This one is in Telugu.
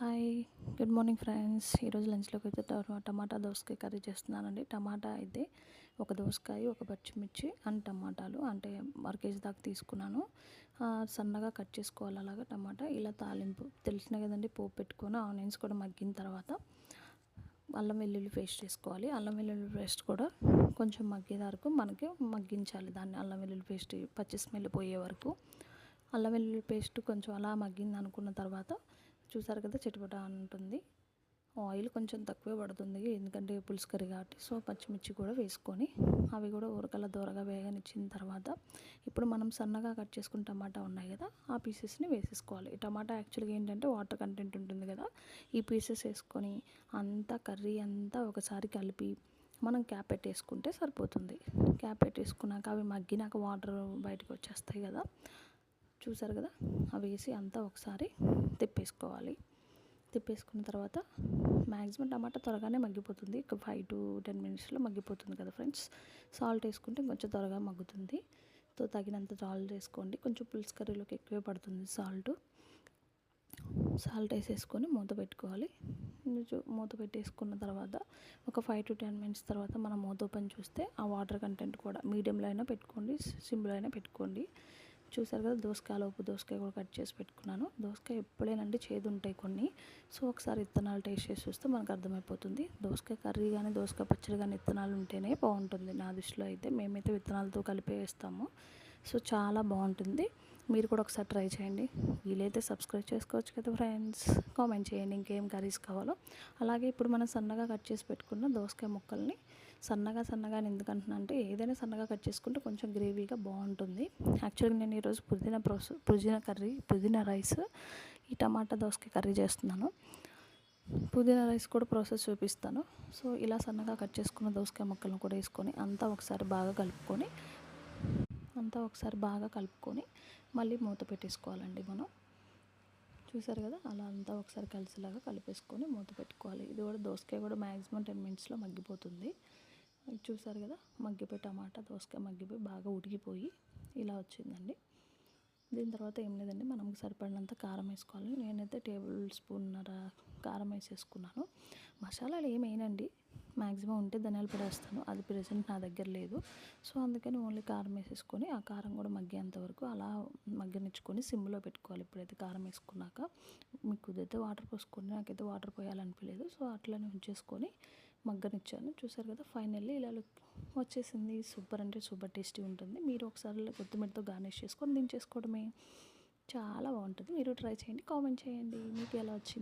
Hi, good morning friends. ఈరోజు లంచ్లోకి అయితే టమాటా దోసకాయ కర్రీ చేస్తున్నానండి. టమాటా అయితే ఒక దోసకాయ, ఒక పచ్చిమిర్చి అండ్ టమాటాలు అంటే 1 కేజీ దాకా తీసుకున్నాను. సన్నగా కట్ చేసుకోవాలి. అలాగా టమాటా ఇలా తాలింపు తెలిసిన కదండి. పోపు పెట్టుకొని ఆనియన్స్ కూడా మగ్గిన తర్వాత అల్లం వెల్లుల్లి పేస్ట్ వేసుకోవాలి. అల్లం వెల్లుల్లి పేస్ట్ కూడా కొంచెం మగ్గే వరకు మనకి మగ్గించాలి. దాన్ని అల్లం వెల్లుల్లి పేస్ట్ పచ్చి స్మెల్ పోయే వరకు అల్లం వెల్లుల్లి పేస్ట్ కొంచెం అలా మగ్గింది అనుకున్న తర్వాత చూసారు కదా, చిటపట ఉంటుంది. ఆయిల్ కొంచెం తక్కువే పడుతుంది ఎందుకంటే పులుసు కర్రీ కాబట్టి. సో పచ్చిమిర్చి కూడా వేసుకొని అవి కూడా ఉరకల దూరగా వేగనిచ్చిన తర్వాత ఇప్పుడు మనం సన్నగా కట్ చేసుకున్న టమాటా ఉన్నాయి కదా, ఆ పీసెస్ని వేసేసుకోవాలి. టమాటా యాక్చువల్గా ఏంటంటే వాటర్ కంటెంట్ ఉంటుంది కదా, ఈ పీసెస్ వేసుకొని అంతా కర్రీ అంతా ఒకసారి కలిపి మనం క్యాప్ పెట్టేసుకుంటే సరిపోతుంది. క్యాప్ పెట్టేసుకున్నాక అవి మగ్గినాక వాటర్ బయటకు వచ్చేస్తాయి కదా, చూసారు కదా, అవి వేసి అంతా ఒకసారి తిప్పేసుకోవాలి. తిప్పేసుకున్న తర్వాత మ్యాక్సిమం టమాటా త్వరగానే మగ్గిపోతుంది. ఒక 5 to 10 మినిట్స్లో మగ్గిపోతుంది కదా ఫ్రెండ్స్. సాల్ట్ వేసుకుంటే కొంచెం త్వరగా మగ్గుతుంది. సో తగినంత సాల్ట్ వేసుకోండి. కొంచెం పులుసు కర్రీలోకి ఎక్కువే పడుతుంది సాల్ట్ వేసేసుకొని మూత పెట్టుకోవాలి. మూత పెట్టేసుకున్న తర్వాత ఒక 5 to 10 మినిట్స్ తర్వాత మనం మూత ఓపెన్ చూస్తే ఆ వాటర్ కంటెంట్ కూడా మీడియంలో అయినా పెట్టుకోండి, సిమ్లో అయినా పెట్టుకోండి. చూసారు కదా, దోసకాయ కూడా కట్ చేసి పెట్టుకున్నాను. దోసకాయ ఎప్పుడేనండి చేదు ఉంటాయి కొన్ని. సో ఒకసారి విత్తనాలు టేస్ట్ చేసి చూస్తే మనకు అర్థమైపోతుంది. దోసకాయ కర్రీ కానీ దోసకాయ పచ్చడి కానీ విత్తనాలు ఉంటేనే బాగుంటుంది. నా దృష్టిలో అయితే మేమైతే విత్తనాలతో కలిపే వేస్తాము. సో చాలా బాగుంటుంది. మీరు కూడా ఒకసారి ట్రై చేయండి. వీలైతే సబ్స్క్రైబ్ చేసుకోవచ్చు కదా ఫ్రెండ్స్. కామెంట్ చేయండి ఇంకేం కర్రీస్ కావాలో. అలాగే ఇప్పుడు మనం సన్నగా కట్ చేసి పెట్టుకున్న దోసకాయ ముక్కల్ని సన్నగా ఎందుకంటున్నా అంటే ఏదైనా సన్నగా కట్ చేసుకుంటే కొంచెం గ్రేవీగా బాగుంటుంది. యాక్చువల్గా నేను ఈరోజు పుదీనా రైస్ ఈ టమాటా దోసకాయ కర్రీ చేస్తున్నాను. పుదీనా రైస్ కూడా ప్రాసెస్ చూపిస్తాను. సో ఇలా సన్నగా కట్ చేసుకున్న దోసకాయ ముక్కలను కూడా వేసుకొని అంతా ఒకసారి బాగా కలుపుకొని మళ్ళీ మూత పెట్టేసుకోవాలండి మనం. చూసారు కదా, అలా అంతా ఒకసారి కలిసేలాగా కలిపేసుకొని మూత పెట్టుకోవాలి. ఇది కూడా దోసకాయ కూడా మ్యాక్సిమం 10 మినిట్స్లో మగ్గిపోతుంది. చూసారు కదా, మగ్గిపోయి టమాటా దోసకాయ మగ్గిపోయి బాగా ఉడికిపోయి ఇలా వచ్చిందండి. దీని తర్వాత ఏం లేదండి, మనం సరిపడినంత కారం వేసుకోవాలి. నేనైతే 1 టేబుల్ స్పూన్ కారం వేసేసుకున్నాను. మసాలాలు ఏమేనండి, మ్యాక్సిమం ఉంటే ధనియాల పొడి వేస్తాను, అది ప్రెజెంట్ నా దగ్గర లేదు. సో అందుకని ఓన్లీ కారం వేసేసుకొని ఆ కారం కూడా మగ్గేంత వరకు అలా మగ్గనిచ్చుకొని సిమ్లో పెట్టుకోవాలి. ఇప్పుడైతే కారం వేసుకున్నాక మీకు కుదిరితే వాటర్ పోసుకోండి. నాకైతే వాటర్ పోయాలనిపించలేదు, సో అట్లనే ఉంచేసుకొని మగ్గనిచ్చాను. చూసారు కదా, ఫైనల్లీ ఇలా వచ్చేసింది. సూపర్ అంటే సూపర్ టేస్టీ ఉంటుంది. మీరు ఒకసారి కొత్తిమీరతో గార్నిష్ చేసుకొని దించేసుకోవడమే. చాలా బాగుంటుంది. మీరు ట్రై చేయండి, కామెంట్ చేయండి మీకు ఎలా వచ్చింది.